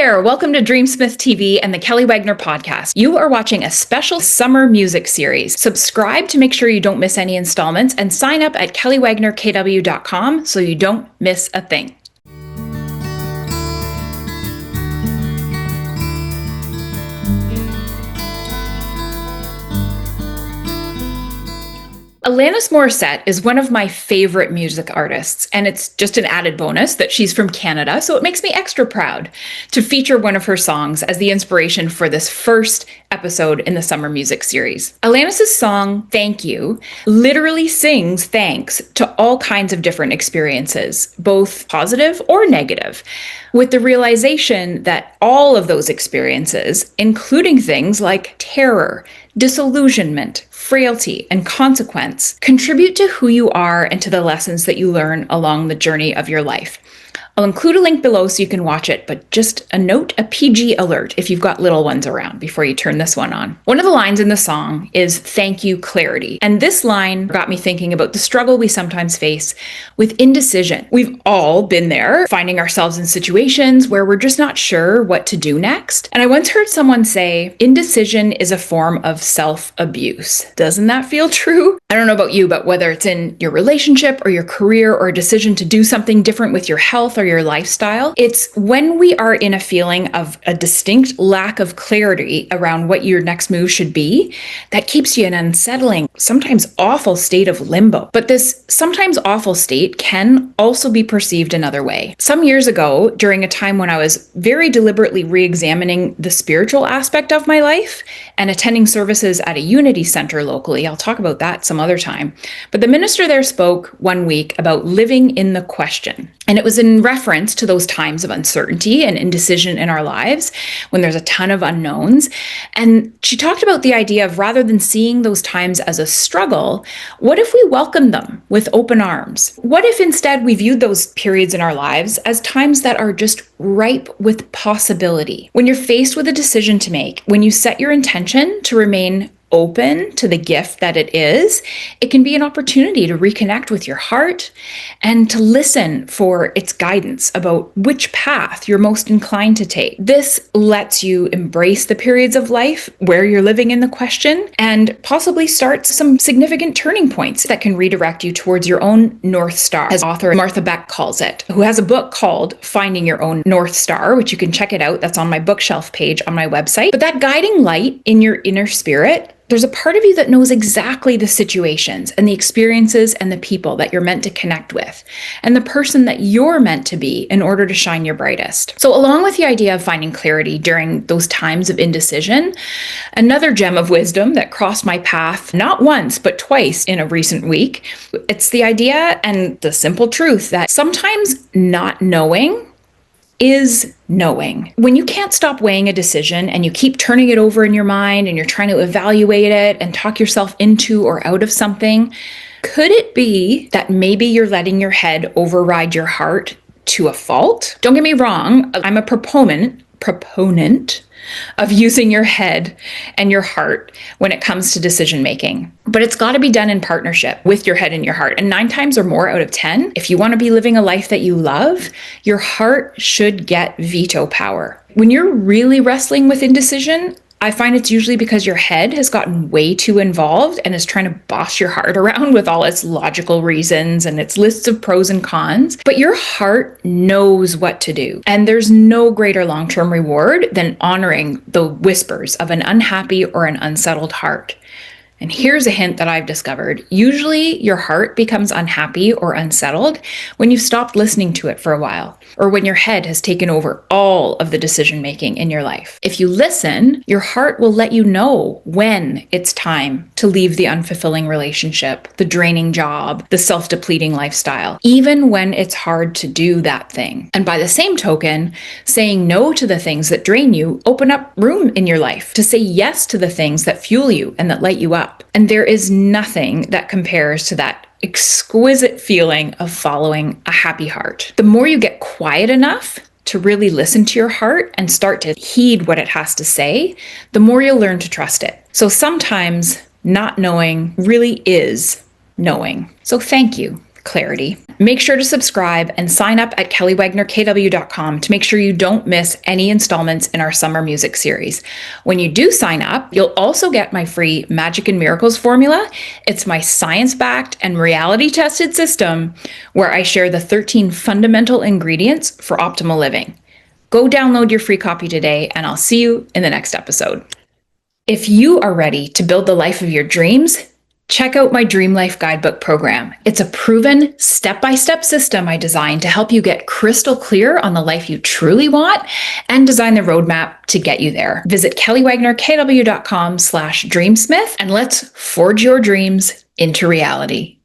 there, welcome to DreamsmithTV TV and the Kelly Wagner podcast. You are watching a special summer music series. Subscribe to make sure you don't miss any installments and sign up at kellywagnerkw.com so you don't miss a thing. Alanis Morissette is one of my favorite music artists, and it's just an added bonus that she's from Canada, so it makes me extra proud to feature one of her songs as the inspiration for this first episode in the summer music series. Alanis's song, Thank You, literally sings thanks to all kinds of different experiences, both positive or negative, with the realization that all of those experiences, including things like terror, disillusionment, frailty, and consequence, contribute to who you are and to the lessons that you learn along the journey of your life. I'll include a link below so you can watch it, but just a note, a PG alert if you've got little ones around before you turn this one on. One of the lines in the song is "Thank you, clarity." And this line got me thinking about the struggle we sometimes face with indecision. We've all been there, finding ourselves in situations where we're just not sure what to do next. And I once heard someone say, indecision is a form of self-abuse. Doesn't that feel true? I don't know about you, but whether it's in your relationship or your career or a decision to do something different with your health or your lifestyle, it's when we are in a feeling of a distinct lack of clarity around what your next move should be that keeps you in an unsettling, sometimes awful state of limbo. But this sometimes awful state can also be perceived another way. Some years ago, during a time when I was very deliberately re-examining the spiritual aspect of my life and attending services at a Unity Center locally, I'll talk about that some other time, but the minister there spoke one week about living in the question. And it was in reference to those times of uncertainty and indecision in our lives when there's a ton of unknowns. And she talked about the idea of, rather than seeing those times as a struggle, what if we welcomed them with open arms? What if instead we viewed those periods in our lives as times that are just ripe with possibility? When you're faced with a decision to make, when you set your intention to remain open to the gift that it is, it can be an opportunity to reconnect with your heart and to listen for its guidance about which path you're most inclined to take. This lets you embrace the periods of life where you're living in the question and possibly start some significant turning points that can redirect you towards your own North Star, as author Martha Beck calls it, who has a book called Finding Your Own North Star, which you can check it out. That's on my bookshelf page on my website. But that guiding light in your inner spirit, there's a part of you that knows exactly the situations and the experiences and the people that you're meant to connect with and the person that you're meant to be in order to shine your brightest. So along with the idea of finding clarity during those times of indecision, another gem of wisdom that crossed my path not once but twice in a recent week, it's the idea and the simple truth that sometimes not knowing is knowing. When you can't stop weighing a decision and you keep turning it over in your mind and you're trying to evaluate it and talk yourself into or out of something, could it be that maybe you're letting your head override your heart to a fault? Don't get me wrong, I'm a proponent of using your head and your heart when it comes to decision making. But it's got to be done in partnership with your head and your heart. And 9 times or more out of 10, if you want to be living a life that you love, your heart should get veto power. When you're really wrestling with indecision, I find it's usually because your head has gotten way too involved and is trying to boss your heart around with all its logical reasons and its lists of pros and cons. But your heart knows what to do. And there's no greater long-term reward than honoring the whispers of an unhappy or an unsettled heart. And here's a hint that I've discovered. Usually your heart becomes unhappy or unsettled when you've stopped listening to it for a while, or when your head has taken over all of the decision making in your life. If you listen, your heart will let you know when it's time to leave the unfulfilling relationship, the draining job, the self-depleting lifestyle, even when it's hard to do that thing. And by the same token, saying no to the things that drain you open up room in your life to say yes to the things that fuel you and that light you up. And there is nothing that compares to that exquisite feeling of following a happy heart. The more you get quiet enough to really listen to your heart and start to heed what it has to say, the more you'll learn to trust it. So sometimes not knowing really is knowing. So thank you. clarity. Make sure to subscribe and sign up at kellywagnerkw.com to make sure you don't miss any installments in our summer music series. When you do sign up, you'll also get my free Magic and Miracles formula. It's my science-backed and reality-tested system where I share the 13 fundamental ingredients for optimal living. Go download your free copy today, and I'll see you in the next episode. If you are ready to build the life of your dreams, check out my Dream Life Guidebook program. It's a proven step-by-step system I designed to help you get crystal clear on the life you truly want and design the roadmap to get you there. Visit kellywagnerkw.com/dreamsmith and let's forge your dreams into reality.